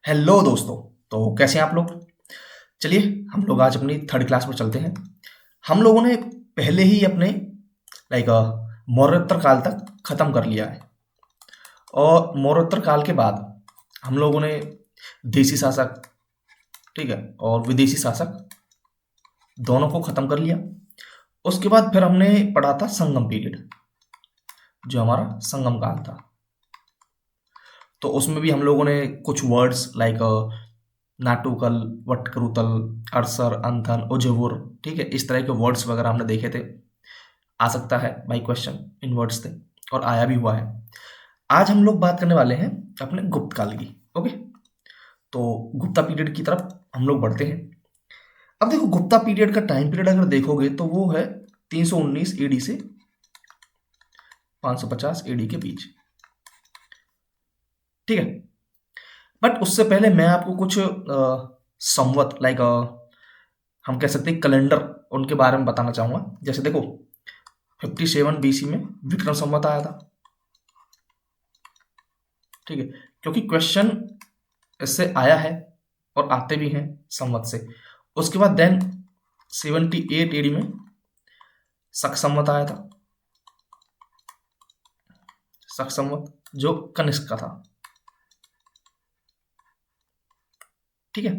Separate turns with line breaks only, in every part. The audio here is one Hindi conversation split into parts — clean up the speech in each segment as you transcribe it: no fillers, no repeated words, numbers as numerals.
हेलो दोस्तों। तो कैसे हैं आप लोग। चलिए हम लोग आज अपनी थर्ड क्लास पर चलते हैं। हम लोगों ने पहले ही अपने लाइक मौर्योत्तर काल तक खत्म कर लिया है और मौर्योत्तर काल के बाद हम लोगों ने देसी शासक, ठीक है, और विदेशी शासक दोनों को खत्म कर लिया। उसके बाद फिर हमने पढ़ा था संगम पीरियड, जो हमारा संगम काल था। तो उसमें भी हम लोगों ने कुछ वर्ड्स लाइक नाटुकल, वटकृतल, अरसर, अंथन, उजवुर, ठीक है, इस तरह के वर्ड्स वगैरह हमने देखे थे। आ सकता है भाई क्वेश्चन इन वर्ड्स से, और आया भी हुआ है। आज हम लोग बात करने वाले हैं अपने गुप्त काल की। ओके, तो गुप्ता पीरियड की तरफ हम लोग बढ़ते हैं। अब देखो, गुप्ता पीरियड का टाइम पीरियड अगर देखोगे तो वो है 319 एडी से 550 एडी के बीच, ठीक है। बट उससे पहले मैं आपको कुछ संवत लाइक हम कह सकते हैं कैलेंडर, उनके बारे में बताना चाहूंगा। जैसे देखो, 57 बीसी में विक्रम संवत आया था, ठीक है, क्योंकि क्वेश्चन इससे आया है और आते भी हैं संवत से। उसके बाद देन 78 एडी में शक संवत आया था, शक संवत जो कनिष्क का था, ठीक है।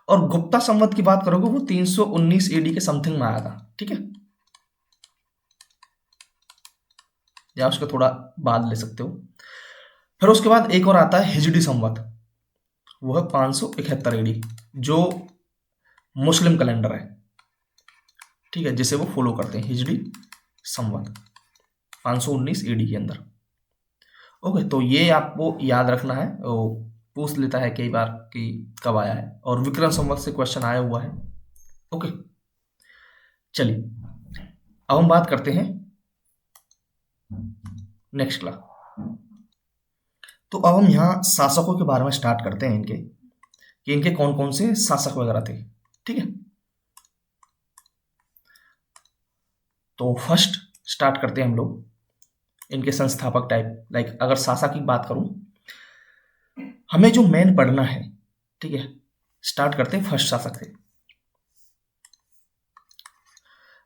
और गुप्ता संवत की बात करोगे वो 319 एडी के समथिंग में आया था, ठीक है, या उसका थोड़ा बाद ले सकते हो। फिर उसके बाद एक और आता है हिजड़ी संवत, वो है 571 एडी, जो मुस्लिम कैलेंडर है, ठीक है, जिसे वो फॉलो करते हैं, हिजड़ी संवत 519 एडी के अंदर। ओके, तो ये आपको याद रखना है। वो पूछ लेता है कई बार कि कब आया है, और विक्रम संवत से क्वेश्चन आया हुआ है। ओके, चलिए अब हम बात करते हैं नेक्स्ट क्लास। तो अब हम यहाँ शासकों के बारे में स्टार्ट करते हैं, इनके कि इनके कौन कौन से शासक वगैरह थे, ठीक है। तो फर्स्ट स्टार्ट करते हैं हम लोग इनके संस्थापक टाइप। लाइक अगर शासक की बात करूं, हमें जो मेन पढ़ना है, ठीक है, स्टार्ट करते हैं फर्स्ट शासक से।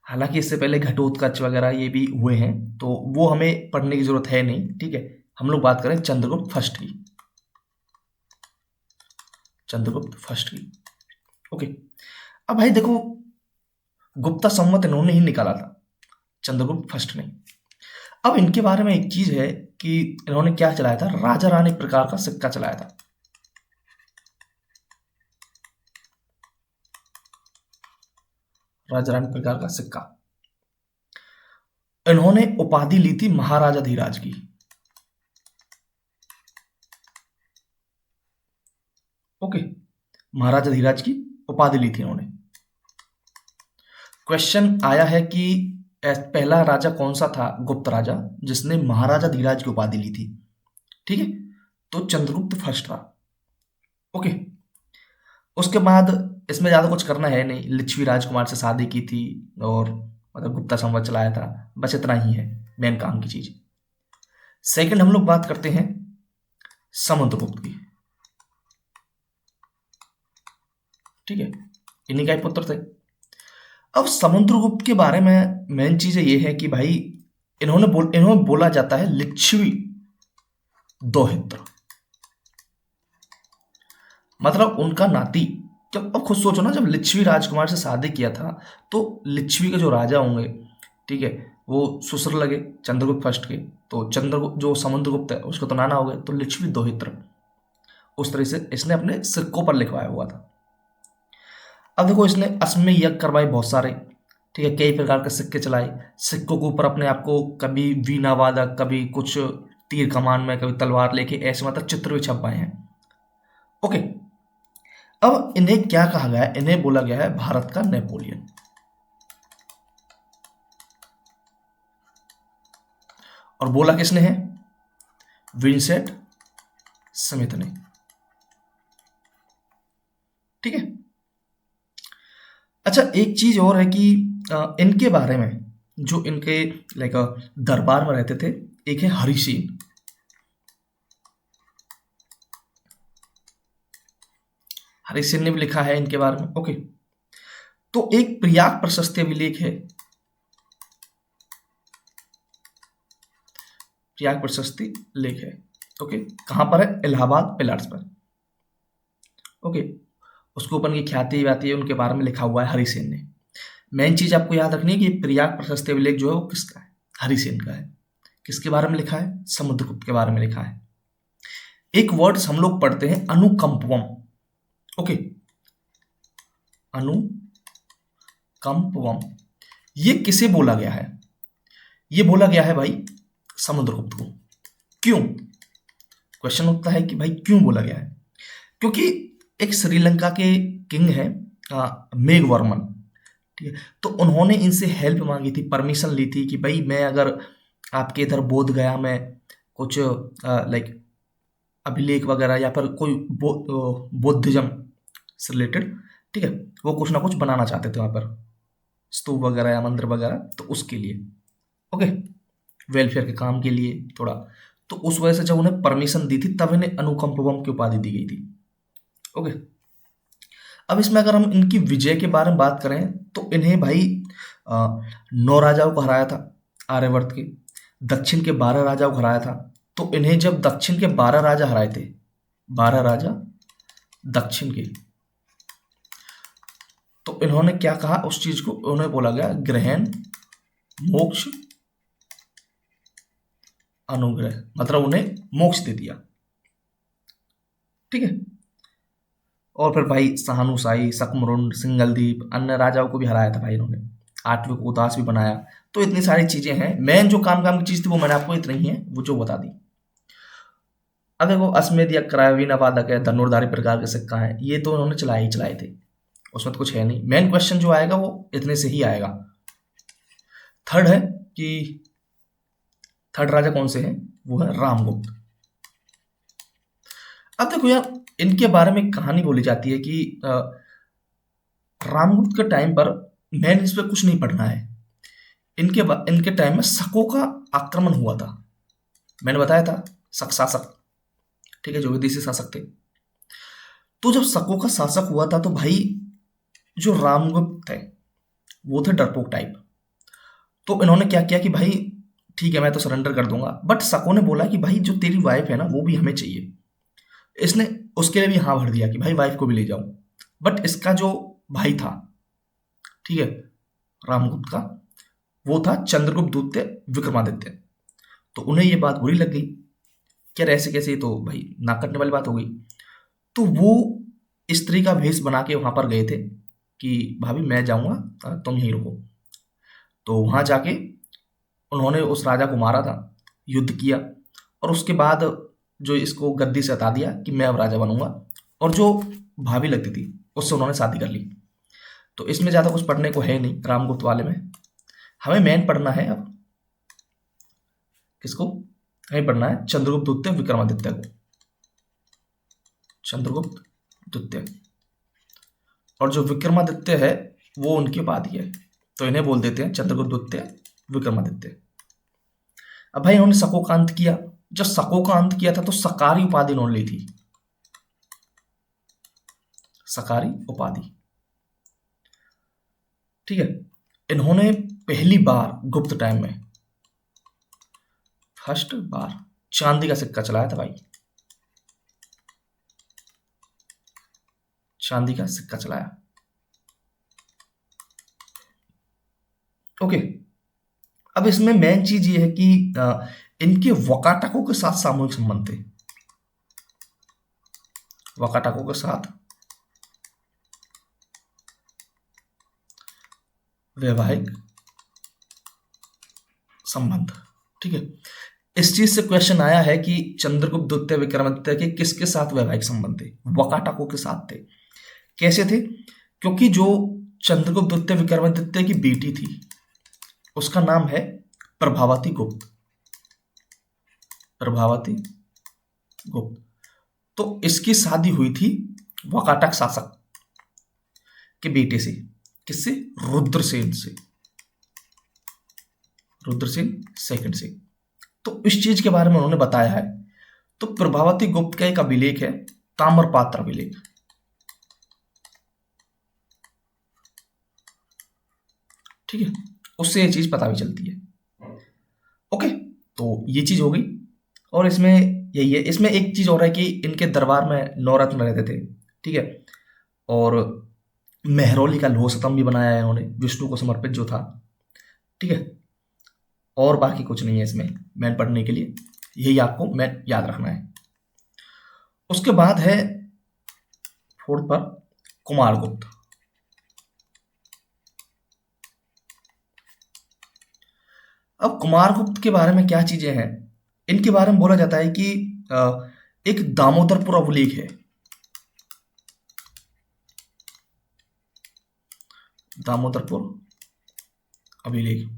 हालांकि इससे पहले घटोत्कच वगैरह ये भी हुए हैं, तो वो हमें पढ़ने की जरूरत है नहीं, ठीक है। हम लोग बात करें चंद्रगुप्त फर्स्ट की, चंद्रगुप्त फर्स्ट की। ओके, अब भाई देखो, गुप्ता संवत इन्होंने ही निकाला था, चंद्रगुप्त फर्स्ट ने। अब इनके बारे में एक चीज है कि इन्होंने क्या चलाया था, राजा रानी प्रकार का सिक्का चलाया था। राजा रानी प्रकार का सिक्का। इन्होंने उपाधि ली थी महाराजा धीराज की। ओके, महाराजा धीराज की उपाधि ली थी इन्होंने। क्वेश्चन आया है कि पहला राजा कौन सा था गुप्त राजा जिसने महाराजा धीराज की उपाधि ली थी, ठीक है, तो चंद्रगुप्त फर्स्ट था। ओके, उसके बाद इसमें ज्यादा कुछ करना है नहीं, लिच्छवी राजकुमार से शादी की थी और मतलब गुप्ता संवत चलाया था, बस इतना ही है मेन काम की चीज। सेकंड हम लोग बात करते हैं समुद्रगुप्त की, ठीक है, इन्हीं का ही पुत्र थे। अब समुद्रगुप्त के बारे में मेन चीज ये है कि भाई इन्होंने बोला जाता है लिच्छवी दोहित्र, मतलब उनका नाती। जब अब खुद सोचो ना, जब लिच्छवी राजकुमार से शादी किया था तो लिच्छवी के जो राजा होंगे, ठीक है, वो ससुर लगे चंद्रगुप्त फर्स्ट के, तो चंद्रगुप्त जो समुद्रगुप्त है उसका तो नाना हो गया, तो लिच्छवी दोहित्र उस तरह से इसने अपने सिक्कों पर लिखवाया हुआ था। अब देखो, इसने अश्वमेध यज्ञ करवाए बहुत सारे, ठीक है, कई प्रकार के सिक्के चलाए। सिक्कों के ऊपर अपने आप को कभी वीणा वादक, कभी कुछ तीर कमान में, कभी तलवार लेके, ऐसे मतलब चित्र भी छपवाए हैं। ओके, अब इन्हें क्या कहा गया है, इन्हें बोला गया है भारत का नेपोलियन। और बोला किसने है, विंसेंट स्मिथ ने, ठीक है। अच्छा, एक चीज और है कि इनके बारे में जो इनके लाइक दरबार में रहते थे, एक है हरिसेन। हरिसेन ने भी लिखा है इनके बारे में। ओके, तो एक प्रयाग प्रशस्ति अभिलेख है, प्रयाग प्रशस्ति लेख है। ओके, कहां पर है? इलाहाबाद पिलर्स पर। ओके, उसके ऊपर की ख्याति व्याति है, उनके बारे में लिखा हुआ है हरिसेन ने। मेन चीज आपको याद रखनी है कि प्रयाग प्रशस्ति अभिलेख जो है वो किसका है? हरिसेन का है। किसके बारे में लिखा है? समुद्रगुप्त के बारे में लिखा है। एक वर्ड्स हम लोग पढ़ते हैं अनुकंपवम। ओके, अनुकंपवम, ये किसे बोला गया है? ये बोला गया है भाई समुद्रगुप्त को। क्यों? क्वेश्चन उठता है कि भाई क्यों बोला गया है? क्योंकि एक श्रीलंका के किंग है मेघवर्मन, ठीक है, तो उन्होंने इनसे हेल्प मांगी थी, परमिशन ली थी कि भाई मैं अगर आपके इधर बोध गया में कुछ लाइक अभिलेख वगैरह या फिर कोई बौद्धिज्म से रिलेटेड, ठीक है, वो कुछ ना कुछ बनाना चाहते थे वहाँ पर, स्तूप वगैरह या मंदिर वगैरह, तो उसके लिए, ओके, वेलफेयर के काम के लिए थोड़ा, तो उस वजह से जब उन्हें परमिशन दी थी तब इन्हें अनुकंपवम की उपाधि दी गई थी। ओके, अब इसमें अगर हम इनकी विजय के बारे में बात करें तो इन्हें भाई 9 राजाओं को हराया था आर्यवर्त के, दक्षिण के 12 राजाओं को हराया था। तो इन्हें जब दक्षिण के 12 राजा हराए थे, 12 राजा दक्षिण के, तो इन्होंने क्या कहा उस चीज को? उन्हें बोला गया ग्रहण मोक्ष अनुग्रह, मतलब उन्हें मोक्ष दे दिया, ठीक है। और फिर भाई सहानुसाई, सकमरुंड, सिंगलदीप, अन्य राजाओं को भी हराया था भाई इन्होंने, आठवें को उदास भी बनाया। तो इतनी सारी चीजें हैं। मेन जो काम की चीज थी वो मैंने आपको इतनी ही है वो जो बता दी। अब देखो अश्वमेध या क्रायोवीना वादक है, धनुर्धारी प्रकार के सिक्का है, ये तो उन्होंने चलाए थे, उसमें तो कुछ है नहीं। मेन क्वेश्चन जो आएगा वो इतने से ही आएगा। थर्ड है कि थर्ड राजा कौन से हैं? वो है रामगुप्त। अब देखो यार इनके बारे में कहानी बोली जाती है कि रामगुप्त के टाइम पर, मैंने इस पर कुछ नहीं पढ़ना है, इनके टाइम में शकों का आक्रमण हुआ था। मैंने बताया था शक शासक, ठीक है, जो विदेशी शासक थे। तो जब शकों का शासक हुआ था तो भाई जो रामगुप्त थे वो थे डरपोक टाइप। तो इन्होंने क्या किया कि भाई ठीक है मैं तो सरेंडर कर दूंगा, बट शकों ने बोला कि भाई जो तेरी वाइफ है ना वो भी हमें चाहिए। इसने उसके लिए भी हाँ भर दिया कि भाई वाइफ को भी ले जाओ। बट इसका जो भाई था, ठीक है, रामगुप्त का, वो था चंद्रगुप्त द्वितीय विक्रमादित्य। तो उन्हें ये बात बुरी लग गई कि यार ऐसे कैसे, तो भाई नाक कटने वाली बात हो गई। तो वो स्त्री का भेष बना के वहां पर गए थे कि भाभी मैं जाऊंगा तुम यहीं रुको। तो वहां जाके उन्होंने उस राजा को मारा था, युद्ध किया, और उसके बाद जो इसको गद्दी से हटा दिया कि मैं अब राजा बनूंगा, और जो भाभी लगती थी उससे उन्होंने शादी कर ली। तो इसमें ज्यादा कुछ पढ़ने को है नहीं रामगुप्त वाले में। हमें मेन पढ़ना है अब किसको? हमें पढ़ना है चंद्रगुप्त द्वितीय विक्रमादित्य को, चंद्रगुप्त द्वितीय। और जो विक्रमादित्य है वो उनकी उपाधि है, तो इन्हें बोल देते हैं चंद्रगुप्त द्वितीय विक्रमादित्य। अब भाई इन्होंने शकों का अंत किया। जब शकों का अंत किया था तो सकारी उपाधि इन्होंने ली थी, सकारी उपाधि, ठीक है। इन्होंने पहली बार गुप्त टाइम में फर्स्ट बार चांदी का सिक्का चलाया था भाई, चांदी का सिक्का चलाया। ओके, अब इसमें मेन चीज ये है कि इनके वकाटकों के साथ सामूहिक संबंध थे, वकाटकों के साथ वैवाहिक संबंध, ठीक है। इस चीज से क्वेश्चन आया है कि चंद्रगुप्त द्वितीय विक्रमादित्य के किसके साथ वैवाहिक संबंध थे? वकाटकों के साथ थे। कैसे थे? क्योंकि जो चंद्रगुप्त द्वितीय विक्रमादित्य की बेटी थी उसका नाम है प्रभावती गुप्त, प्रभावती गुप्त। तो इसकी शादी हुई थी वकाटक शासक के बेटे से। किससे? रुद्रसेन से, रुद्रसेन सेकंड से। तो इस चीज के बारे में उन्होंने बताया है। तो प्रभावती गुप्त का एक अभिलेख है ताम्रपात्र अभिलेख, ठीक है, उससे ये चीज़ पता भी चलती है। ओके, तो ये चीज़ हो गई। और इसमें यही है, इसमें एक चीज़ और है कि इनके दरबार में 9 रत्न रहते थे, ठीक है। और मेहरौली का लौह स्तंभ भी बनाया है इन्होंने, विष्णु को समर्पित जो था, ठीक है। और बाकी कुछ नहीं है इसमें मैन पढ़ने के लिए, यही आपको मैन याद रखना है। उसके बाद है फोर्थ पर कुमारगुप्त। अब कुमारगुप्त के बारे में क्या चीजें हैं, इनके बारे में बोला जाता है कि एक दामोदरपुर अभिलेख है, दामोदरपुर अभिलेख,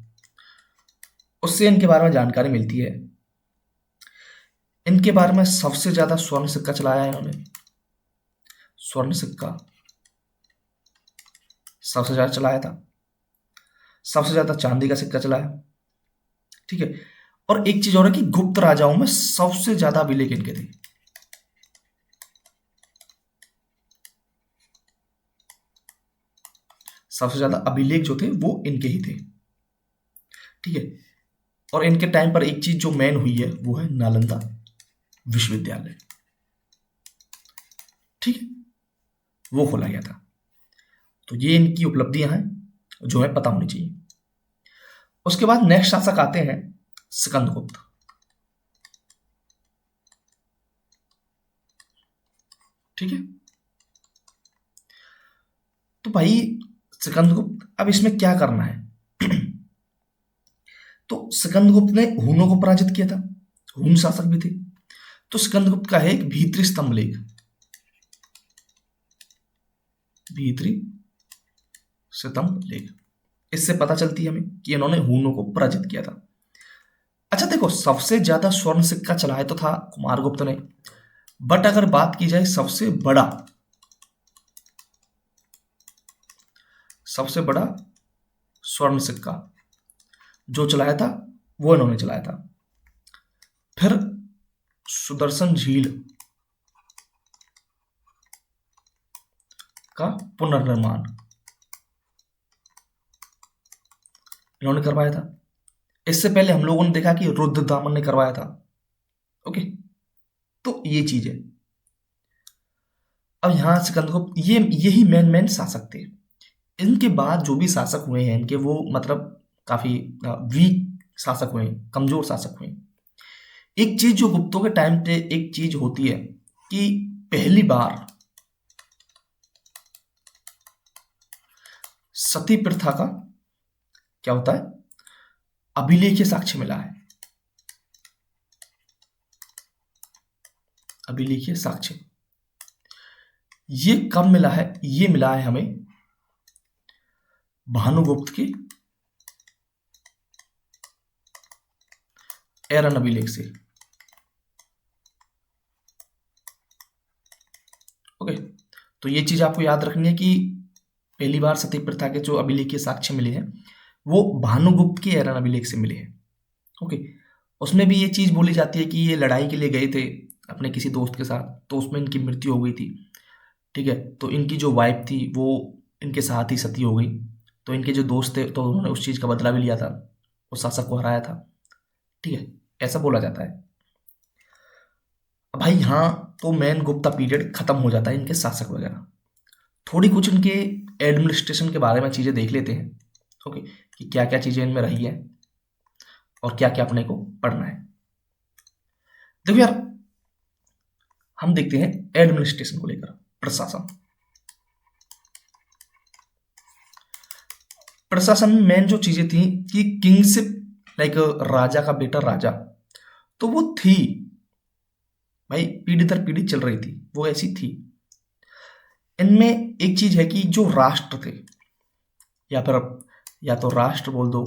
उससे इनके बारे में जानकारी मिलती है। इनके बारे में सबसे ज्यादा स्वर्ण सिक्का चलाया है इन्होंने, स्वर्ण सिक्का सबसे ज्यादा चलाया था, सबसे ज्यादा चांदी का सिक्का चलाया, ठीक है। और एक चीज और है कि गुप्त राजाओं में सबसे ज्यादा अभिलेख इनके थे, सबसे ज्यादा अभिलेख जो थे वो इनके ही थे, ठीक है। और इनके टाइम पर एक चीज जो मेन हुई है वो है नालंदा विश्वविद्यालय, ठीक है, वो खोला गया था। तो ये इनकी उपलब्धियां हैं जो हमें पता होनी चाहिए। उसके बाद नेक्स्ट शासक आते हैं सिकंदगुप्त, ठीक है। तो भाई सिकंदगुप्त, अब इसमें क्या करना है तो सिकंदगुप्त ने हूनों को पराजित किया था, हून शासक भी थे। तो सिकंदगुप्त का है एक भीतरी स्तंभ लेख, भीतरी स्तंभ लेख, इससे पता चलती है हमें कि इन्होंने हूनों को पराजित किया था। अच्छा देखो, सबसे ज्यादा स्वर्ण सिक्का चलाया तो था कुमारगुप्त ने, बट अगर बात की जाए सबसे बड़ा स्वर्ण सिक्का जो चलाया था वो इन्होंने चलाया था। फिर सुदर्शन झील का पुनर्निर्माण इन्होंने करवाया था। इससे पहले हम लोगों ने देखा कि रुद्रदामन ने करवाया था, ओके। तो ये चीज है। अब यहां सिकंदगुप्त यही मेन शासक थे। इनके बाद जो भी शासक हुए हैं इनके, वो मतलब काफी वीक शासक हुए, कमजोर शासक हुए। एक चीज जो गुप्तों के टाइम पे एक चीज होती है कि पहली बार सती प्रथा का क्या होता है, अभिलेखीय साक्ष्य मिला है, अभिलेखीय साक्ष्य। ये कब मिला है, ये मिला है हमें भानुगुप्त के एरन अभिलेख से, ओके। तो ये चीज आपको याद रखनी है कि पहली बार सती प्रथा के जो अभिलेखीय साक्ष्य मिले हैं वो भानुगुप्त के एरन अभिलेख से मिले हैं, ओके। उसमें भी ये चीज बोली जाती है कि ये लड़ाई के लिए गए थे अपने किसी दोस्त के साथ, तो उसमें इनकी मृत्यु हो गई थी, ठीक है। तो इनकी जो वाइफ थी वो इनके साथ ही सती हो गई। तो इनके जो दोस्त थे तो उन्होंने उस चीज का बदला भी लिया था, उस शासक को हराया था, ठीक है, ऐसा बोला जाता है। अब भाई यहाँ तो मेन गुप्ता पीरियड खत्म हो जाता है, इनके शासक वगैरह। थोड़ी कुछ इनके एडमिनिस्ट्रेशन के बारे में चीजें देख लेते हैं, ओके, कि क्या क्या चीजें इनमें रही है और क्या क्या अपने को पढ़ना है। देखो यार, हम देखते हैं एडमिनिस्ट्रेशन को लेकर, प्रशासन। प्रशासन में मेन जो चीजें थी कि किंगशिप, लाइक राजा का बेटा राजा, तो वो थी भाई, पीढ़ी दर पीढ़ी चल रही थी, वो ऐसी थी। इनमें एक चीज है कि जो राष्ट्र थे, या फिर या तो राष्ट्र बोल दो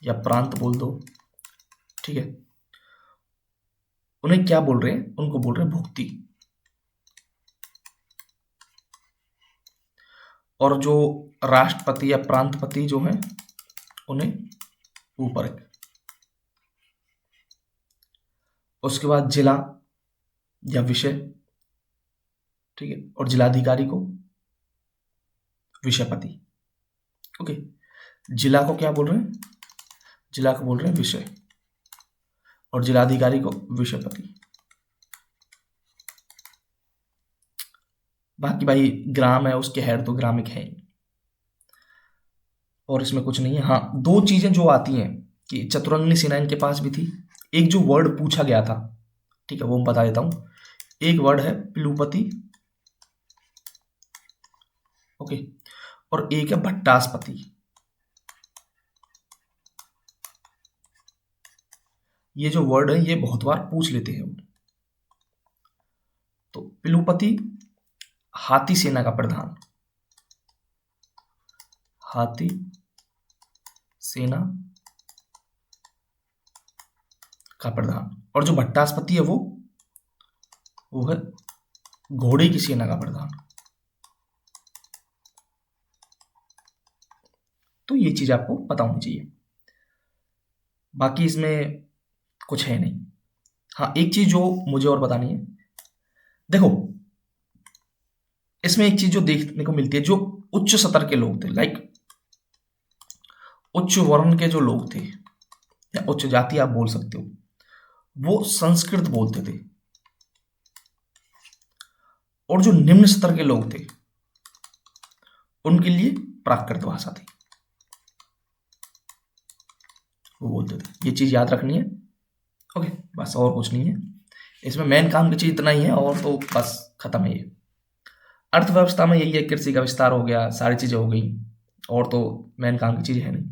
या प्रांत बोल दो, ठीक है, उन्हें क्या बोल रहे हैं, उनको बोल रहे हैं भुक्ति। और जो राष्ट्रपति या प्रांतपति जो हैं उन्हें ऊपर है। उसके बाद जिला या विषय, ठीक है, और जिलाधिकारी को विषयपति, ओके। जिला को क्या बोल रहे हैं? जिला को बोल रहे हैं विषय, और जिलाधिकारी को विषयपति। बाकी भाई ग्राम है, उसके हेड तो ग्रामिक है ही। और इसमें कुछ नहीं है। हाँ, दो चीजें जो आती हैं कि चतुरंगिनी सेना इनके पास भी थी। एक जो वर्ड पूछा गया था, ठीक है, वो मैं बता देता हूं। एक वर्ड है पिलुपति, ओके, और एक है भट्टासपति। ये जो वर्ड है ये बहुत बार पूछ लेते हैं वो। तो पिलुपति हाथी सेना का प्रधान, हाथी सेना का प्रधान, और जो भट्टासपति है वो है घोड़े की सेना का प्रधान। तो ये चीज आपको पता होनी चाहिए। बाकी इसमें कुछ है नहीं। हाँ, एक चीज जो मुझे और बतानी है, देखो इसमें एक चीज जो देखने को मिलती है, जो उच्च स्तर के लोग थे, लाइक उच्च वर्ण के जो लोग थे या उच्च जाति आप बोल सकते हो, वो संस्कृत बोलते थे, और जो निम्न स्तर के लोग थे उनके लिए प्राकृत भाषा थी, वो बोलते थे। ये चीज याद रखनी है, ओके, बस और कुछ नहीं है इसमें। मेन काम की चीज इतना ही है, और तो बस खत्म है ये। अर्थव्यवस्था में यही है, कृषि का विस्तार हो गया, सारी चीजें हो गई, और तो मेन काम की चीज है नहीं।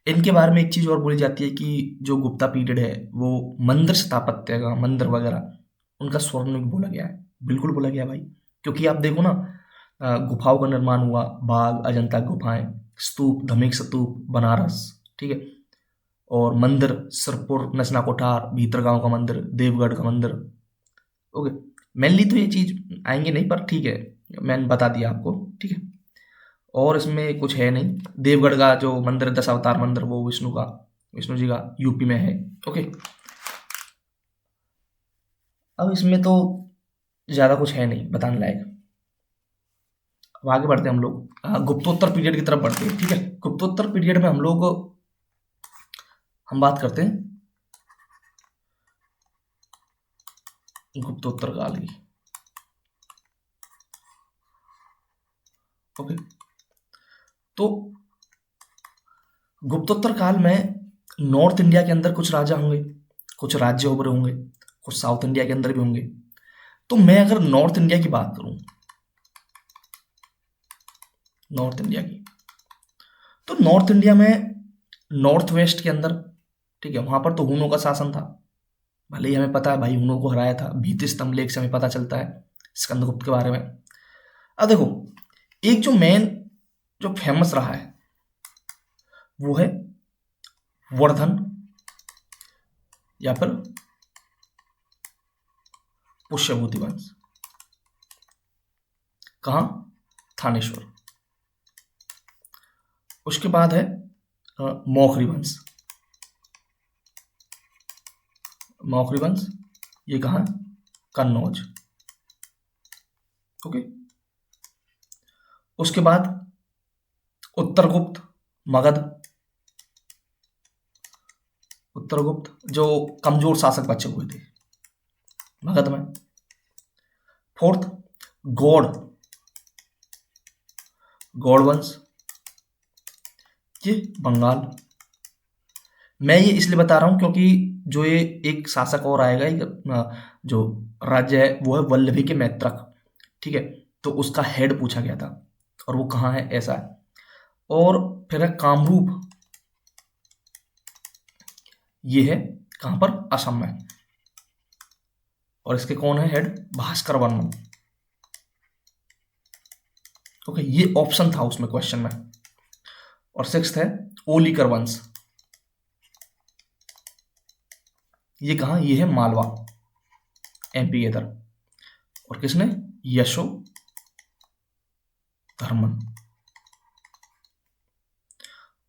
इनके बारे में एक चीज और बोली जाती है कि जो गुप्ता पीरियड है वो मंदिर स्थापत्य का, मंदिर वगैरह उनका स्वर्णिम बोला गया है। बिल्कुल बोला गया भाई, क्योंकि आप देखो ना, गुफाओं का निर्माण हुआ, बाग, अजंता गुफाएं, स्तूप, धमिक स्तूप बनारस, ठीक है, और मंदिर सिरपुर, नचना कोठार, भीतरगांव का मंदिर, देवगढ़ का मंदिर, ओके। मेनली तो ये चीज आएंगे नहीं, पर ठीक है, मैंने बता दिया आपको, ठीक है। और इसमें कुछ है नहीं। देवगढ़ का जो मंदिर, दस अवतार मंदिर, वो विष्णु जी का यूपी में है, ओके। अब इसमें तो ज्यादा कुछ है नहीं बताने लायक। अब आगे बढ़ते हैं हम लोग, गुप्तोत्तर पीरियड की तरफ बढ़ते हैं, ठीक है। गुप्तोत्तर पीरियड में हम बात करते हैं गुप्तोत्तर काल की, ओके। तो गुप्तोत्तर काल में नॉर्थ इंडिया के अंदर कुछ राजा होंगे, कुछ राज्य उभरे होंगे, कुछ साउथ इंडिया के अंदर भी होंगे। तो मैं अगर नॉर्थ इंडिया की बात करूं, नॉर्थ इंडिया की, तो नॉर्थ इंडिया में नॉर्थ वेस्ट के अंदर, ठीक है, वहां पर तो हुनों का शासन था। भले ही हमें पता है भाई हुनों को हराया था, भीति स्तंभ लेख से हमें पता चलता है स्कंदगुप्त के बारे में। अब देखो, एक जो मेन जो फेमस रहा है वो है वर्धन या फिर पुष्यभूति वंश। कहाँ? थानेश्वर। उसके बाद है मौखरी वंश। मौखरी वंश ये कहाँ? कन्नौज, ओके। उसके बाद उत्तरगुप्त, मगध। उत्तरगुप्त जो कमजोर शासक बचे हुए थे मगध में। फोर्थ, गौड़, गौड़ वंश, ये बंगाल। मैं ये इसलिए बता रहा हूं क्योंकि जो ये एक शासक और आएगा, जो राज्य है वो है वल्लभी के मैत्रक, ठीक है। तो उसका हेड पूछा गया था, और वो कहाँ है ऐसा है। और फिर है कामरूप, ये है कहां पर? असम में। और इसके कौन है हेड? भास्कर वर्मन, ओके। ये ऑप्शन था उसमें क्वेश्चन में। और सिक्स्थ है ओलिकर वंश, ये कहां? ये है मालवा, एमपी के इधर। और किसने? यशो धर्मन।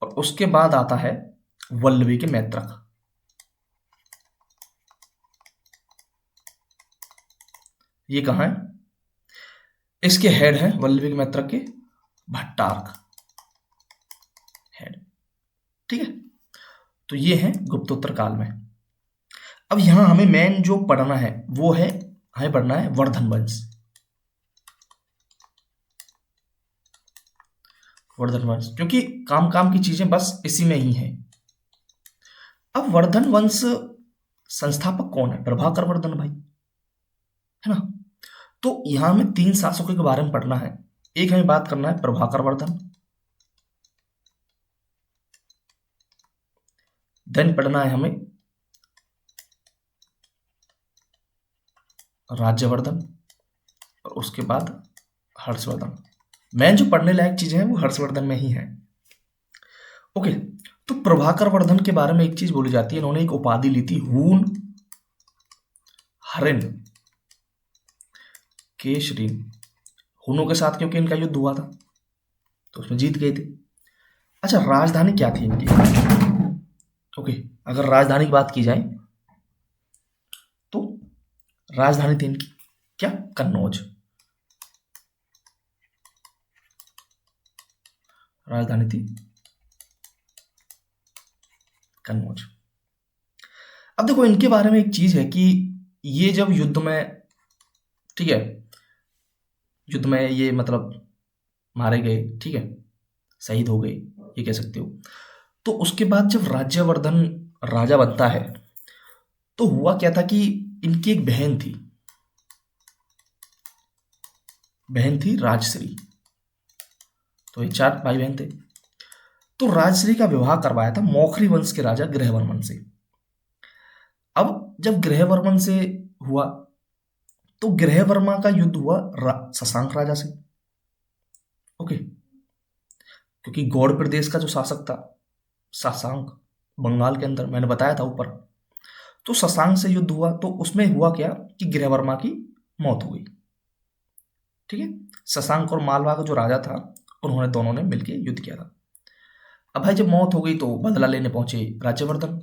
और उसके बाद आता है वल्लभी के मैत्रक, ये कहां है? इसके हेड है वल्लभी के मैत्रक के भट्टारक हेड, ठीक है, तो ये है गुप्तोत्तर काल में। अब यहां हमें मेन जो पढ़ना है वो है, हमें पढ़ना है वर्धन वंश। वर्धन वंश, क्योंकि काम काम की चीजें बस इसी में ही है। अब वर्धन वंश संस्थापक कौन है? प्रभाकर वर्धन भाई, है ना। तो यहां हमें 3 शासकों के बारे में पढ़ना है। एक हमें बात करना है प्रभाकर वर्धन, देन पढ़ना है हमें राज्यवर्धन, और उसके बाद हर्षवर्धन। मेन जो पढ़ने लायक चीजें हैं वो हर्षवर्धन में ही है। ओके, तो प्रभाकर वर्धन के बारे में एक चीज बोली जाती है, इन्होंने एक उपाधि ली थी, हून हरिन केशरी। हुनों के साथ क्योंकि इनका युद्ध हुआ था तो उसमें जीत गए थे। अच्छा, राजधानी क्या थी इनकी? ओके, अगर राजधानी की बात की जाए तो राजधानी थी इनकी क्या? कन्नौज। राजधानी थी कन्नौज। अब देखो इनके बारे में एक चीज है कि ये जब युद्ध में, ठीक है, युद्ध में ये मतलब मारे गए, ठीक है, शहीद हो गए, ये कह सकते हो। तो उसके बाद जब राज्यवर्धन राजा बनता है तो हुआ क्या था कि इनकी एक बहन थी राजश्री। तो ये 4 भाई बहन थे। तो राजश्री का विवाह करवाया था मौखरी वंश के राजा गृहवर्मन से। अब जब गृहवर्मन से हुआ तो गृहवर्मा का युद्ध हुआ शशांक राजा से। ओके, क्योंकि गौड़ प्रदेश का जो शासक था शशांक, बंगाल के अंदर, मैंने बताया था ऊपर, तो शशांक से युद्ध हुआ। तो उसमें हुआ क्या कि गृहवर्मा की मौत हो गई। ठीक है, शशांक और मालवा का जो राजा था उन्होंने दोनों ने मिलकर युद्ध किया था। अब भाई जब मौत हो गई तो बदला लेने पहुंचे राज्यवर्धन,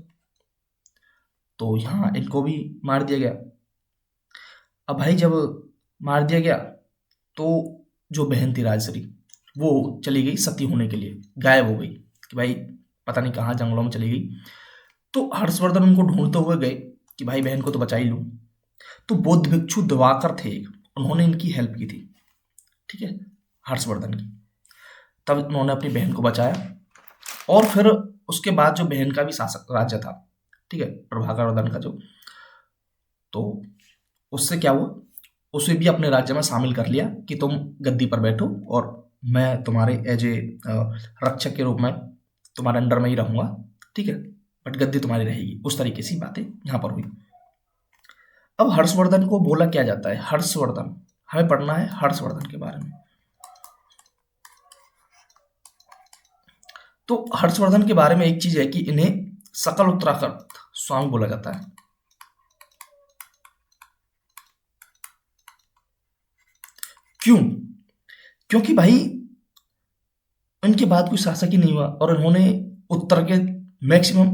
तो यहां इनको भी मार दिया गया। अब भाई जब मार दिया गया तो जो बहन थी राजश्री वो चली गई सती होने के लिए, गायब हो गई कि भाई पता नहीं कहाँ जंगलों में चली गई। तो हर्षवर्धन उनको ढूंढते हुए गए कि भाई बहन को तो बचा ही लूं। तो बौद्ध भिक्षु दिवाकर थे एक, उन्होंने इनकी हेल्प की थी, ठीक है, हर्षवर्धन की। तब उन्होंने अपनी बहन को बचाया। और फिर उसके बाद जो बहन का भी शासक राज्य था, ठीक है, प्रभाकर वर्धन का जो, तो उससे क्या हुआ, उसे भी अपने राज्य में शामिल कर लिया कि तुम गद्दी पर बैठो और मैं तुम्हारे एज ए रक्षक के रूप में तुम्हारे अंडर में ही रहूंगा, ठीक है, बट गद्दी तुम्हारी रहेगी। उस तरीके से बातें यहां पर हुई। अब हर्षवर्धन को बोला क्या जाता है? हर्षवर्धन, हमें पढ़ना है हर्षवर्धन के बारे में। तो हर्षवर्धन के बारे में एक चीज है कि इन्हें सकल उत्तराखंड स्वामी बोला जाता है। क्यों? क्योंकि भाई इनके बाद कोई शासक ही नहीं हुआ और इन्होंने उत्तर के मैक्सिमम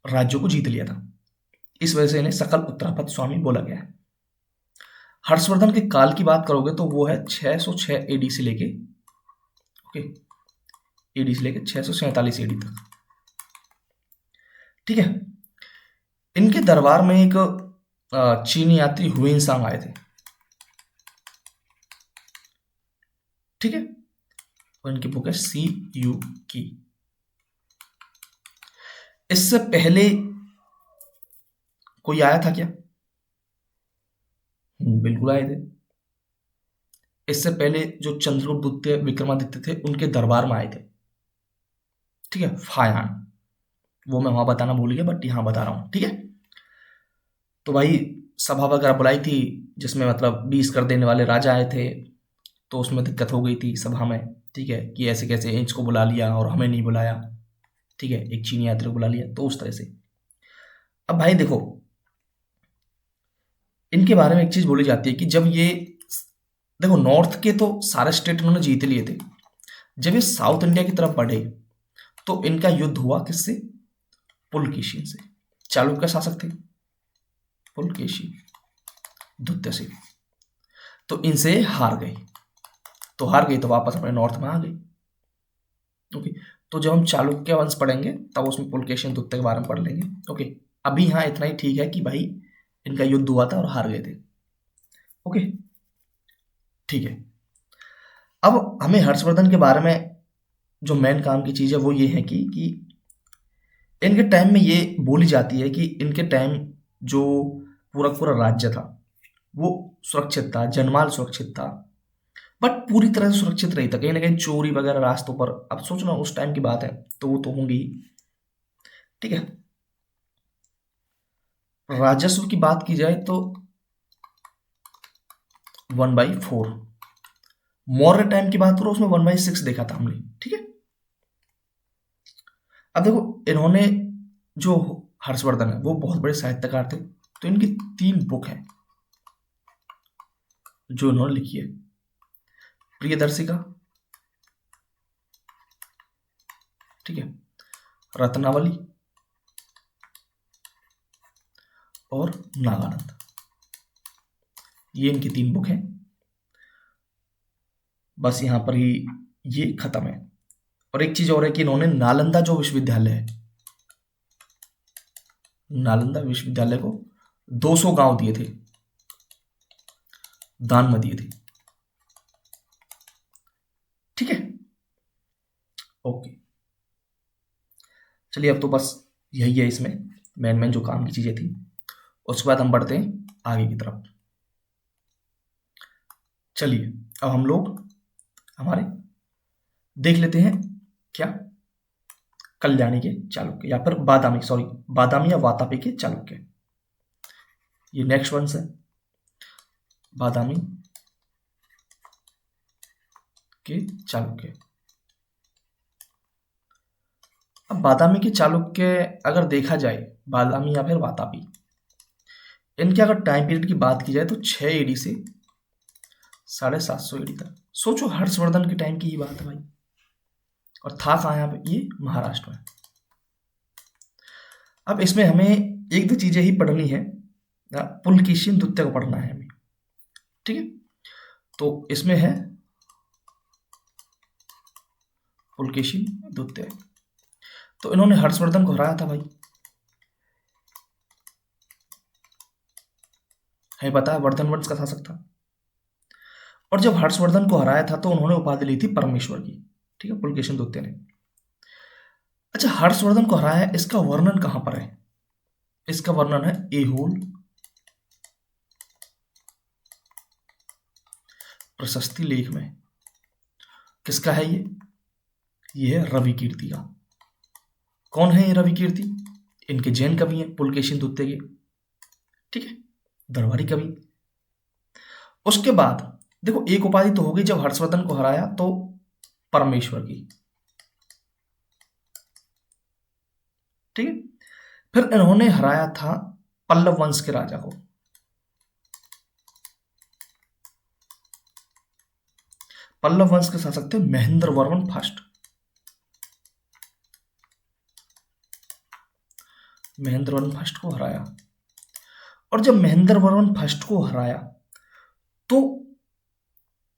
राज्यों को जीत लिया था। इस वजह से इन्हें सकल उत्तरापद स्वामी बोला गया है। हर्षवर्धन के काल की बात करोगे तो वो है 606 एडी से लेके, ओके, एडी से लेके 647 एडी तक, ठीक है। इनके दरबार में एक चीनी यात्री हुएनसांग आए थे, ठीक है, और इनकी बुक है सी यू की। इससे पहले कोई आया था क्या? बिल्कुल आए थे। इससे पहले जो चंद्रगुप्त द्वितीय विक्रमादित्य थे उनके दरबार में आए थे, ठीक है, फायान। वो मैं वहां बताना भूल गया बट यहां बता रहा हूं, ठीक है। तो भाई सभा वगैरह बुलाई थी जिसमें मतलब 20 कर देने वाले राजा आए थे। तो उसमें दिक्कत हो गई थी सभा में, ठीक है, कि ऐसे कैसे इंच को बुला लिया और हमें नहीं बुलाया, ठीक है, एक चीनी यात्री को बुला लिया, तो उस तरह से। अब भाई देखो इनके बारे में एक चीज बोली जाती है कि जब ये, देखो नॉर्थ के तो सारे स्टेट इन्होंने जीत लिए थे, जब ये साउथ इंडिया की तरफ बढ़े तो इनका युद्ध हुआ किससे? पुलकेशिन से। चालुक्य शासक थे पुलकेशी द्वितीय से, तो इनसे हार गए। तो हार गई तो वापस अपने नॉर्थ में आ गई, ओके। तो जब हम चालुक्य वंश पढ़ेंगे तब उसमें पुलकेशिन दुत्त के बारे में पढ़ लेंगे। ओके, अभी यहाँ इतना ही ठीक है कि भाई इनका युद्ध हुआ था और हार गए थे। ओके, ठीक है। अब हमें हर्षवर्धन के बारे में जो मेन काम की चीज़ है वो ये है कि इनके टाइम में ये बोली जाती है कि इनके टाइम जो पूरा पूरा राज्य था वो सुरक्षित था, जनमाल सुरक्षित था, बट पूरी तरह से सुरक्षित नहीं था। कहीं ना कहीं चोरी वगैरह रास्तों पर, अब सोचना उस टाइम की बात है तो वो तो होंगी ही। ठीक है, राजस्व की बात की जाए तो 1/4, मौर्य टाइम की बात करो उसमें 1/6 देखा था हमने। ठीक है, अब देखो इन्होंने जो हर्षवर्धन है वो बहुत बड़े साहित्यकार थे, तो इनकी 3 बुक हैं जो इन्होंने लिखी है। प्रियदर्शिका, ठीक है, रत्नावली और नागानंद, ये इनकी 3 बुक हैं। बस यहाँ पर ही ये खत्म है। और एक चीज और है कि इन्होंने नालंदा जो विश्वविद्यालय है, नालंदा विश्वविद्यालय को 200 गांव दिए थे, दान में दिए थे। ठीक है, ओके, चलिए अब तो बस यही है इसमें मेन मेन जो काम की चीजें थी। उसके बाद हम बढ़ते हैं आगे की तरफ। चलिए अब हम लोग हमारे देख लेते हैं क्या, कल्याणी के चालुक्य या फिर बादामी, सॉरी बादामी या वातापी के चालुक्य, ये नेक्स्ट वंश है, बादामी के चालुक्य। अब बादामी के चालुक्य अगर देखा जाए, बादामी या फिर वातापी, इनके अगर टाइम पीरियड की बात की जाए तो 6 एडी से 750 एडी तक। सोचो हर्षवर्धन के टाइम की ही बात है भाई, और था कहाँ यहाँ पे, ये महाराष्ट्र में। अब इसमें हमें 1-2 चीजें ही पढ़नी है, पुलकेशिन द्वितीय को पढ़ना है हमें। ठीक है, तो इसमें है पुलकेशिन द्वितीय, तो इन्होंने हर्षवर्धन को हराया था भाई, है पता है वर्धन वंश का शासक था। और जब हर्षवर्धन को हराया था तो उन्होंने उपाधि ली थी परमेश्वर की। ठीक है, पुलकेशिन द्वितीय ने। अच्छा, हर्षवर्धन को हराया, इसका वर्णन कहां पर है? इसका वर्णन है ऐहोल प्रशस्ति लेख में। किसका है ये है रवि कीर्ति का। कौन है ये रवि कीर्ति? इनके जैन कवि हैं पुलकेशिन द्वितीय के। ठीक है, दरबारी कवि। उसके बाद देखो एक उपाधि तो होगी जब हर्षवर्धन को हराया तो परमेश्वर की। ठीक है, फिर इन्होंने हराया था पल्लव वंश के राजा को। पल्लव वंश के शासक थे महेंद्र वर्मन फर्स्ट। महेंद्र वर्मन फर्स्ट को हराया, और जब महेंद्र वर्मन फर्स्ट को हराया तो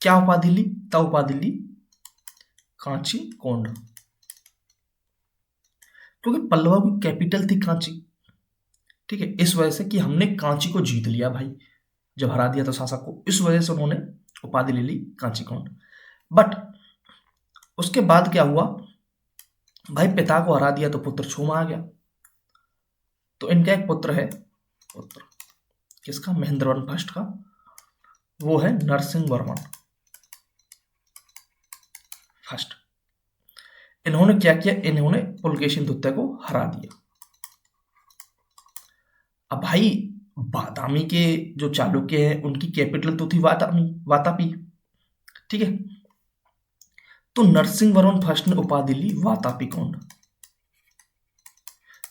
क्या उपाधि ली? तब उपाधि ली कांची कोंड, क्योंकि पल्लवा की कैपिटल थी कांची। ठीक है, इस वजह से कि हमने कांची को जीत लिया भाई, जब हरा दिया था शासक को, इस वजह से उन्होंने उपाधि ले ली कांची कोंड। बट उसके बाद क्या हुआ भाई, पिता को हरा दिया तो पुत्र छूमा आ गया। तो इनका एक पुत्र है, पुत्र किसका? महेंद्र वर्मन फर्स्ट का, वो है नरसिंह वर्मन फर्स्ट। इन्होंने क्या किया, इन्होंने पुलकेशिन द्वितीय को हरा दिया। अब भाई बादामी के जो चालुक्य है उनकी कैपिटल तो थी वातापी। ठीक है, तो नरसिंह वर्मन फर्स्ट ने उपाधि ली वातापी कोंड,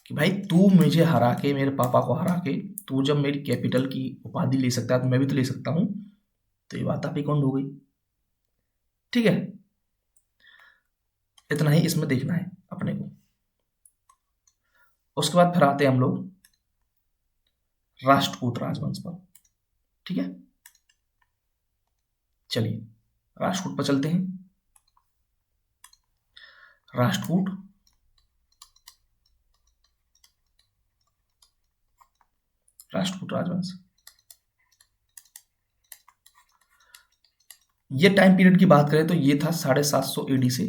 कि भाई तू मुझे हरा के, मेरे पापा को हरा के, तू जब मेरी कैपिटल की उपाधि ले सकता है तो मैं भी तो ले सकता हूं, तो ये वातापी कोंड हो गई। ठीक है, इतना ही इसमें देखना है अपने को। उसके बाद फिर आते हैं हम लोग राष्ट्रकूट राजवंश पर। ठीक है, चलिए राष्ट्रकूट पर चलते हैं। राष्ट्रकूट, राष्ट्रकूट राजवंश। ये टाइम पीरियड की बात करें तो ये था 750 AD से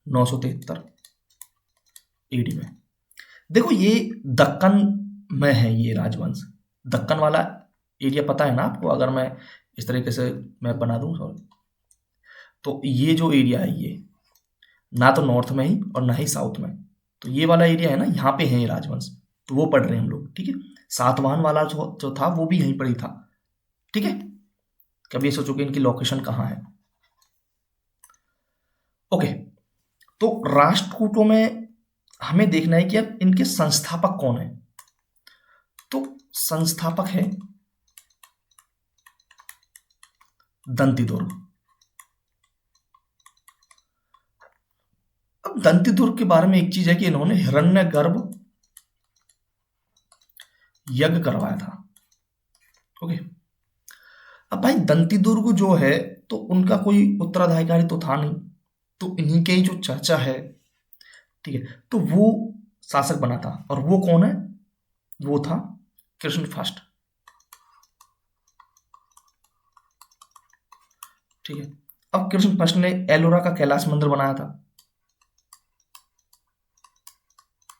973 AD में। देखो ये दक्कन में है ये राजवंश, दक्कन वाला एरिया पता है ना आपको, अगर मैं इस तरीके से मैप बना दूं, सॉरी, तो ये जो एरिया है ये ना तो नॉर्थ में ही और ना ही साउथ में, तो ये वाला एरिया है ना, यहाँ पे है ये राजवंश, तो वो पढ़ रहे हैं हम लोग, ठीक है। सातवाहन वाला जो था वो भी यहीं पर ही था, ठीक है। कभी सोचो कि इनकी लोकेशन कहाँ है। ओके, तो राष्ट्रकूटों में हमें देखना है कि अब इनके संस्थापक कौन है। तो संस्थापक है दंतिदुर्ग। अब दंतिदुर्ग के बारे में एक चीज है कि इन्होंने हिरण्यगर्भ यज्ञ करवाया था। ओके, अब भाई दंतिदुर्ग जो है तो उनका कोई उत्तराधिकारी तो था नहीं, तो इन्हीं के ही जो चाचा है, ठीक है, तो वो शासक बना था। और वो कौन है? वो था कृष्ण फर्स्ट, ठीक है। अब कृष्ण फर्स्ट ने एलोरा का कैलाश मंदिर बनाया था,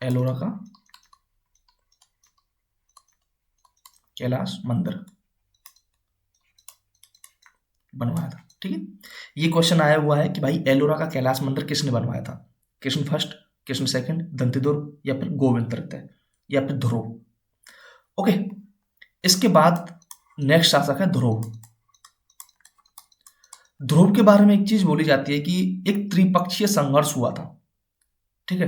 एलोरा का कैलाश मंदिर बनवाया था, ठीक है। ये क्वेश्चन आया हुआ है कि भाई एलोरा का कैलाश मंदिर किसने बनवाया था? कृष्ण फर्स्ट, कृष्ण सेकंड, दंतिदुर्ग, या फिर गोविंद तृतीय, या फिर ध्रुव। ओके, इसके बाद नेक्स्ट शासक है ध्रुव। ध्रुव के बारे में एक चीज बोली जाती है कि एक त्रिपक्षीय संघर्ष हुआ था, ठीक है।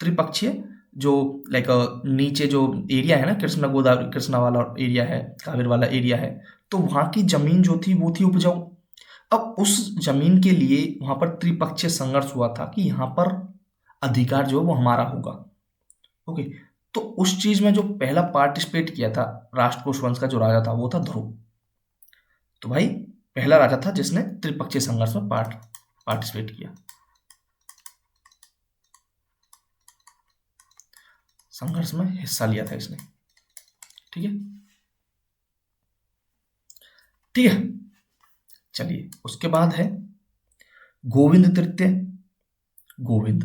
त्रिपक्षीय जो लाइक नीचे जो एरिया है ना, कृष्णा गोदावरी, कृष्णा वाला एरिया है, कावेरी वाला एरिया है, तो वहां की जमीन जो थी वो थी उपजाऊ। अब उस जमीन के लिए वहां पर त्रिपक्षीय संघर्ष हुआ था कि यहाँ पर अधिकार जो है वो हमारा होगा। ओके, तो उस चीज में जो पहला पार्टिसिपेट किया था राष्ट्रकूट वंश का जो राजा था वो था ध्रुव। तो भाई पहला राजा था जिसने त्रिपक्षीय संघर्ष में पार्टिसिपेट किया, संघर्ष में हिस्सा लिया था इसने, ठीक है। ठीक है, चलिए उसके बाद है गोविंद तृतीय। गोविंद,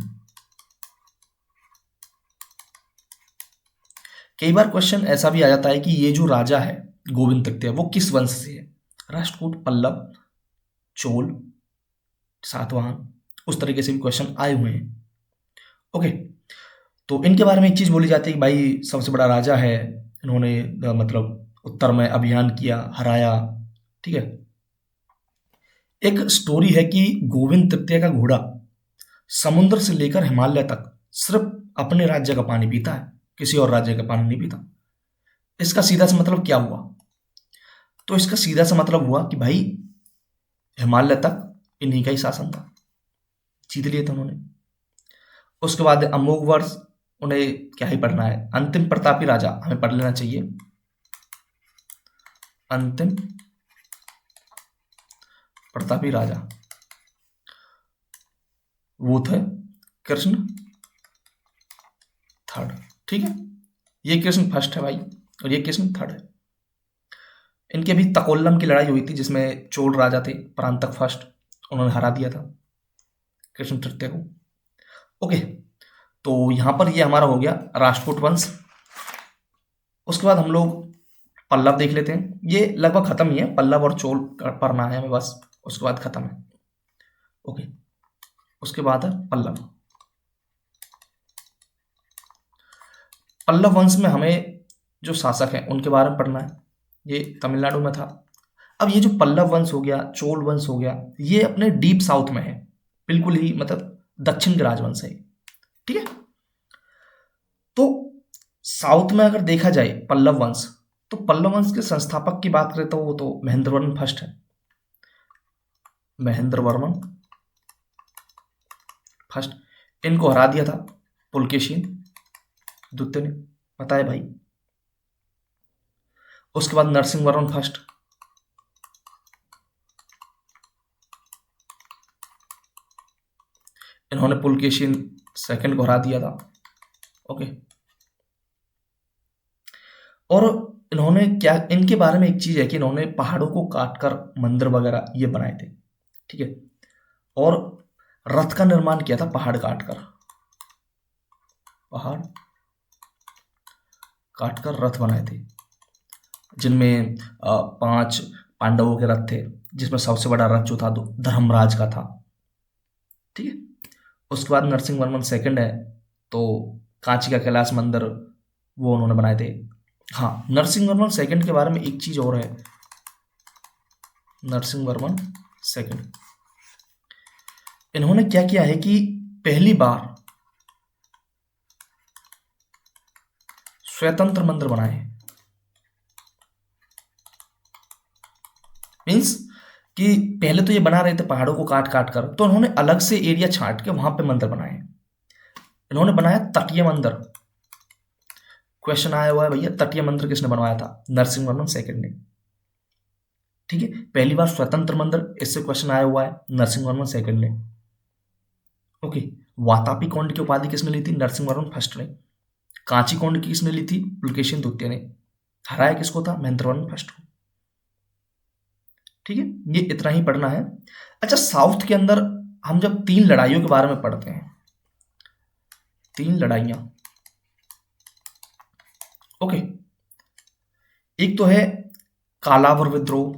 कई बार क्वेश्चन ऐसा भी आ जाता है कि ये जो राजा है गोविंद तृतीय वो किस वंश से है? राष्ट्रकूट, पल्लव, चोल, सातवाहन, उस तरीके से भी क्वेश्चन आए हुए हैं। ओके, तो इनके बारे में एक चीज बोली जाती है कि भाई सबसे बड़ा राजा है, इन्होंने मतलब उत्तर में अभियान किया, हराया, ठीक है। एक स्टोरी है कि गोविंद तृतीय का घोड़ा समुद्र से लेकर हिमालय तक सिर्फ अपने राज्य का पानी पीता है, किसी और राज्य का पानी नहीं पीता। इसका सीधा सा मतलब क्या हुआ? तो इसका सीधा सा मतलब हुआ कि भाई हिमालय तक इन्हीं का ही शासन था, जीत लिए थे उन्होंने। उसके बाद अमोघ वर्ष, उन्हें क्या ही पढ़ना है, अंतिम प्रतापी राजा हमें पढ़ लेना चाहिए। अंतिम प्रतापी राजा वो थे कृष्ण थर्ड, ठीक है। ये कृष्ण फर्स्ट है भाई और ये कृष्ण थर्ड है। इनके भी तकोल्लम की लड़ाई हुई थी जिसमें चोल राजा थे परांतक फर्स्ट, उन्होंने हरा दिया था कृष्ण तृतीय को। ओके, तो यहां पर ये हमारा हो गया राष्ट्रकूट वंश। उसके बाद हम लोग पल्लव देख लेते हैं, ये लगभग खत्म ही है, पल्लव और चोल पढ़ना है हमें बस, उसके बाद खत्म है। ओके, उसके बाद है पल्लव। पल्लव वंश में हमें जो शासक हैं उनके बारे में पढ़ना है, ये तमिलनाडु में था। अब ये जो पल्लव वंश हो गया, चोल वंश हो गया, ये अपने डीप साउथ में है, बिल्कुल ही मतलब दक्षिण के राजवंश है, ठीक है। तो साउथ में अगर देखा जाए पल्लव वंश, तो पल्लव वंश के संस्थापक की बात करें तो वो तो महेंद्र वर्मन फर्स्ट है, महेंद्र वर्मन फर्स्ट। इनको हरा दिया था पुलकेशिन द्वितीय ने, पता है भाई। उसके बाद नरसिंह वर्मन फर्स्ट, इन्होंने पुलकेशिन सेकंड को हरा दिया था। ओके, और इन्होंने क्या, इनके बारे में एक चीज है कि इन्होंने पहाड़ों को काटकर मंदिर वगैरह ये बनाए थे, ठीक है, और रथ का निर्माण किया था पहाड़ काटकर, पहाड़ काटकर रथ बनाए थे, जिनमें 5 पांडवों के रथ थे, जिसमें सबसे बड़ा रथ जो था धर्मराज का था, ठीक है। उसके बाद नरसिंह वर्मन सेकंड है, तो कांची का कैलाश मंदिर वो उन्होंने बनाए थे। हाँ, नरसिंह वर्मन सेकंड के बारे में एक चीज और है, नरसिंह वर्मन सेकंड, इन्होंने क्या किया है कि पहली बार स्वतंत्र मंदिर बनाए हैं। मीन्स कि पहले तो ये बना रहे थे पहाड़ों को काट काट कर, तो उन्होंने अलग से एरिया छांट के वहां पे मंदिर बनाए। इन्होंने बनाया तटीय मंदिर। क्वेश्चन आया हुआ है भैया, तटीय मंदिर किसने बनवाया था? नरसिंह वर्मन सेकंड ने, ठीक है। पहली बार स्वतंत्र मंदिर, इससे क्वेश्चन आया हुआ है, नरसिंह वर्मन सेकंड ने। ओके, वातापी कौंड की उपाधि किसने ली थी? नरसिंह वर्मन फर्स्ट ने। कांची कौंड की किसने ली थी? पुलकेशिन द्वितीय ने। हराया किसको था? महेंद्र वर्मन फर्स्ट को, ठीक है। ये इतना ही पढ़ना है। अच्छा, साउथ के अंदर हम जब 3 लड़ाइयों के बारे में पढ़ते हैं, 3 लड़ाइयां, ओके, एक तो है कालावर विद्रोह,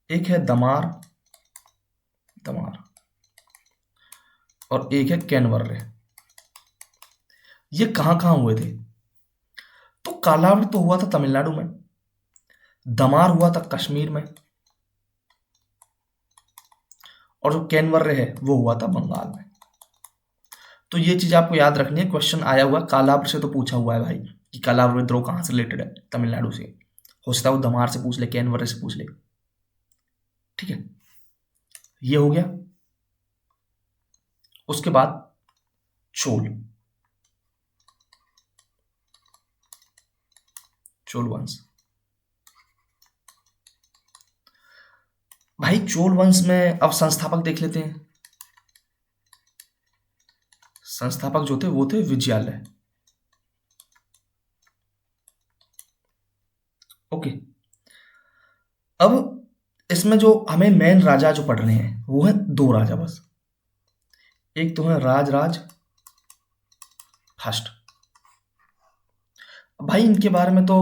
एक है दमार, और एक है कैनवर्रे। ये कहां कहां हुए थे? तो कालावर तो हुआ था तमिलनाडु में, दमार हुआ था कश्मीर में, और जो कैनवर्रे है वो हुआ था बंगाल में। तो ये चीज आपको याद रखनी है, क्वेश्चन आया हुआ है, कालावर से तो पूछा हुआ है भाई कि कालावर विद्रोह कहां से रिलेटेड है? तमिलनाडु से। हो सकता है वो दमार से पूछ ले, कैनवर्रे से पूछ ले, ठीक है। ये हो गया। उसके बाद चोल वंश। भाई चोल वंश में अब संस्थापक देख लेते हैं। संस्थापक जो थे वो थे विजयालय। ओके, अब इसमें जो हमें मेन राजा जो पढ़ रहे हैं वो है 2 राजा बस। एक तो है राज फर्स्ट। भाई इनके बारे में तो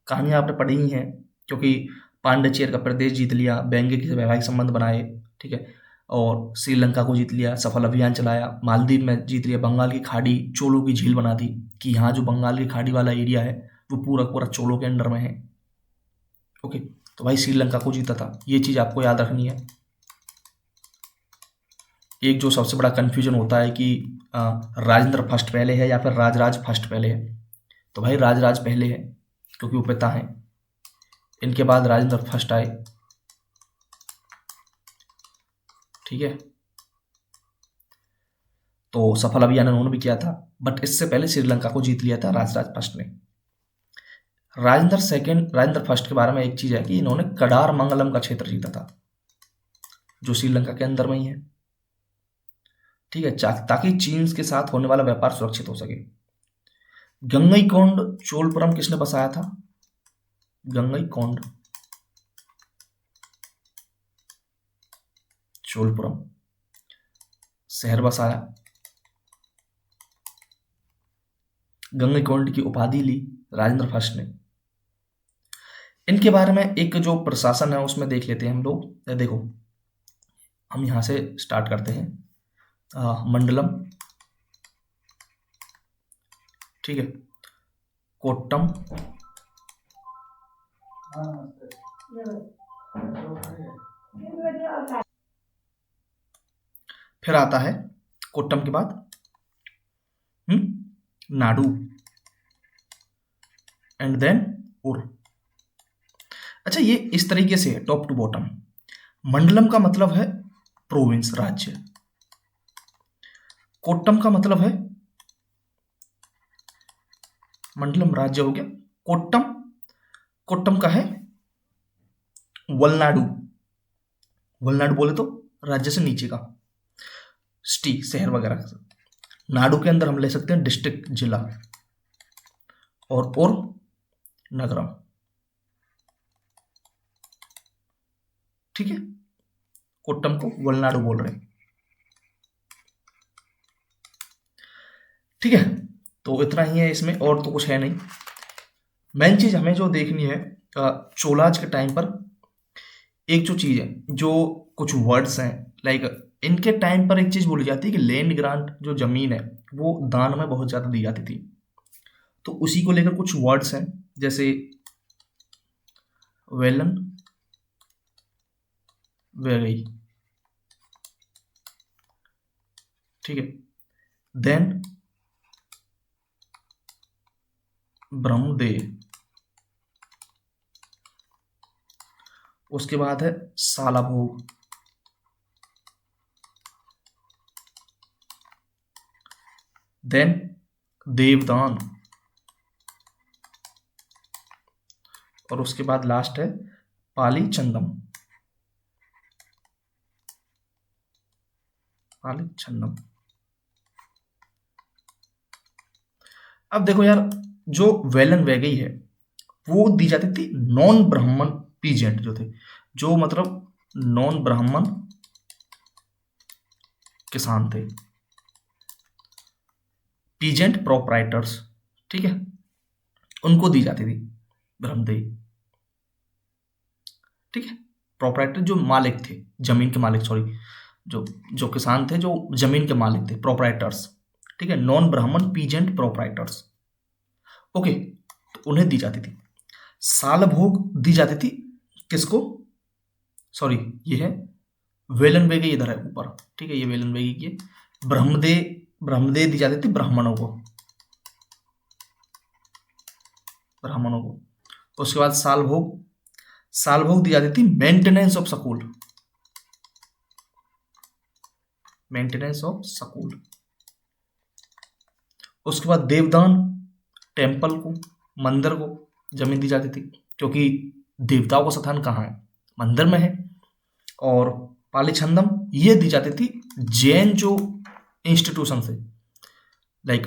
कहानियां आपने पढ़ी ही हैं, क्योंकि पांडिचेर का प्रदेश जीत लिया, बेंगे के वैवाहिक संबंध बनाए, ठीक है, और श्रीलंका को जीत लिया, सफल अभियान चलाया, मालदीव में जीत लिया, बंगाल की खाड़ी चोलों की झील बना दी कि यहाँ जो बंगाल की खाड़ी वाला एरिया है वो पूरा पूरा चोलों के अंडर में है। ओके, तो भाई श्रीलंका को जीता था, ये चीज आपको याद रखनी है। एक जो सबसे बड़ा कंफ्यूजन होता है कि राजेंद्र फर्स्ट पहले है या फिर राजराज फर्स्ट पहले है, तो भाई राजराज पहले है क्योंकि वो पिता है, इनके बाद राजेंद्र फर्स्ट आए, ठीक है। तो सफल अभियान उन्होंने भी किया था, बट इससे पहले श्रीलंका को जीत लिया था राजराज फर्स्ट ने। राजेंद्र फर्स्ट के बारे में एक चीज है कि इन्होंने कडार मंगलम का क्षेत्र जीता था, जो श्रीलंका के अंदर में ही है, ठीक है, ताकि चीन के साथ होने वाला व्यापार सुरक्षित हो सके। गंगईकोंड चोलपुरम किसने बसाया था? गंगईकोंड चोलपुरम शहर बसाया, गंगईकोंड की उपाधि ली राजेंद्र फर्स्ट ने। इनके बारे में एक जो प्रशासन है उसमें देख लेते हैं हम लोग। देखो, हम यहां से स्टार्ट करते हैं, मंडलम, ठीक है, कोट्टम, फिर आता है कोट्टम के बाद नाडू, एंड देन उर। अच्छा, ये इस तरीके से है टॉप टू बॉटम। मंडलम का मतलब है प्रोविंस, राज्य। कोट्टम का मतलब है, मंडलम राज्य हो गया, कोट्टम का है वलनाडु, वलनाडु बोले तो राज्य से नीचे का, सिटी शहर वगैरह। नाडु के अंदर हम ले सकते हैं डिस्ट्रिक्ट जिला, और नगरम। ठीक है, कोट्टम को वलनाडु बोल रहे हैं। ठीक है, तो इतना ही है इसमें, और तो कुछ है नहीं। मेन चीज हमें जो देखनी है, चोलाज के टाइम पर एक जो चीज है, जो कुछ वर्ड्स हैं, लाइक इनके टाइम पर एक चीज बोली जाती है कि लैंड ग्रांट, जो जमीन है वो दान में बहुत ज्यादा दी जाती थी। तो उसी को लेकर कुछ वर्ड्स हैं, जैसे वेलन वेगई। ठीक है, देन ब्रह्मदे, उसके बाद है सालाभोग, देन देवदान, और उसके बाद लास्ट है पाली चंदम। पाली चंदम। अब देखो यार, जो वेलन वेगई है वो दी जाती थी नॉन ब्राह्मण पीजेंट जो थे, जो मतलब नॉन ब्राह्मण किसान थे, पीजेंट प्रोप्राइटर्स। ठीक है, उनको दी जाती थी ब्रह्मदेही। ठीक है, प्रोप्राइटर जो मालिक थे, जमीन के मालिक, सॉरी, जो जो किसान थे, जो जमीन के मालिक थे, प्रोप्राइटर्स। ठीक है, नॉन ब्राह्मण पीजेंट प्रोप्राइटर्स। ओके, तो उन्हें दी जाती थी। साल भोग दी जाती थी किसको, सॉरी ये है वेलन वेगी, इधर है ऊपर। ठीक है, ये वेलन वेगी की ब्रह्मदे, ब्रह्मदे दी जाती थी ब्राह्मणों को, ब्राह्मणों को। उसके बाद साल भोग, साल भोग दी जाती थी maintenance of school, maintenance of school. उसके बाद देवदान, टेम्पल को, मंदिर को जमीन दी जाती थी, क्योंकि देवताओं का स्थान कहाँ है, मंदिर में है। और पालीछंदम ये दी जाती थी जैन जो इंस्टीट्यूशन से, लाइक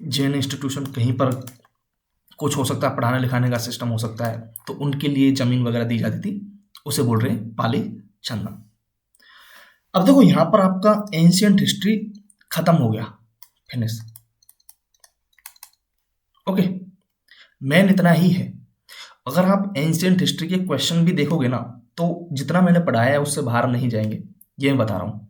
जैन इंस्टीट्यूशन, कहीं पर कुछ हो सकता है, पढ़ाने लिखाने का सिस्टम हो सकता है, तो उनके लिए जमीन वगैरह दी जाती थी, उसे बोल रहे हैं पालीछंदम। अब देखो यहां पर आपका एंशियंट हिस्ट्री खत्म हो गया, फिनिश। ओके, मेन इतना ही है। अगर आप एंशियंट हिस्ट्री के क्वेश्चन भी देखोगे ना, तो जितना मैंने पढ़ाया है उससे बाहर नहीं जाएंगे, ये मैं बता रहा हूँ।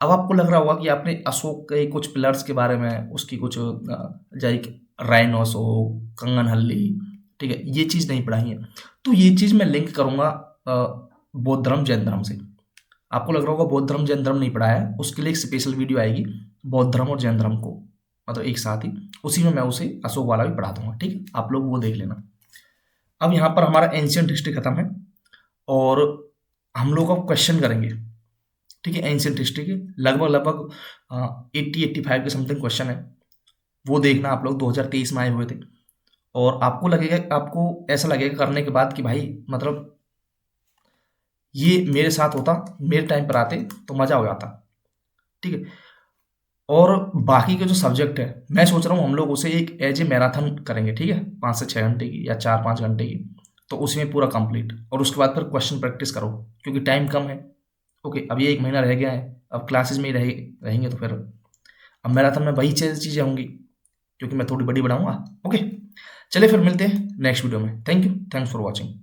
अब आपको लग रहा होगा कि आपने अशोक के कुछ पिलर्स के बारे में, उसकी कुछ जाइक राइनोस हो, कंगनहल्ली, ठीक है, ये चीज़ नहीं पढ़ाई है। तो ये चीज़ मैं लिंक करूँगा बौद्ध धर्म जैन धर्म से। आपको लग रहा होगा बौद्ध धर्म जैन धर्म नहीं पढ़ाया है, उसके लिए एक स्पेशल वीडियो आएगी बौद्ध धर्म और जैन धर्म को, मतलब एक साथ ही, उसी में मैं उसे अशोक वाला भी पढ़ा दूंगा। ठीक है, आप लोग वो देख लेना। अब यहाँ पर हमारा एंशियंट हिस्ट्री खत्म है, और हम लोग अब क्वेश्चन करेंगे। ठीक है, एंशियंट हिस्ट्री के लगभग 80-85 के समथिंग क्वेश्चन है, वो देखना आप लोग। 2023 में आए हुए थे, और आपको लगेगा, आपको ऐसा लगेगा करने के बाद कि भाई मतलब ये मेरे साथ होता, मेरे टाइम पर आते तो मज़ा हो जाता। ठीक है, और बाकी के जो सब्जेक्ट है, मैं सोच रहा हूँ हम लोग उसे एक एज ए मैराथन करेंगे। ठीक है, 5 से 6 घंटे की या 4-5 घंटे की, तो उसमें पूरा कंप्लीट, और उसके बाद फिर क्वेश्चन प्रैक्टिस करो, क्योंकि टाइम कम है। ओके, अब ये 1 महीना रह गया है, अब क्लासेस में ही रहेंगे, तो फिर अब मैराथन में वही चीज़ें होंगी, क्योंकि मैं थोड़ी बड़ी बनाऊंगा। ओके, चलिए फिर मिलते हैं नेक्स्ट वीडियो में। Thank you, thanks for watching.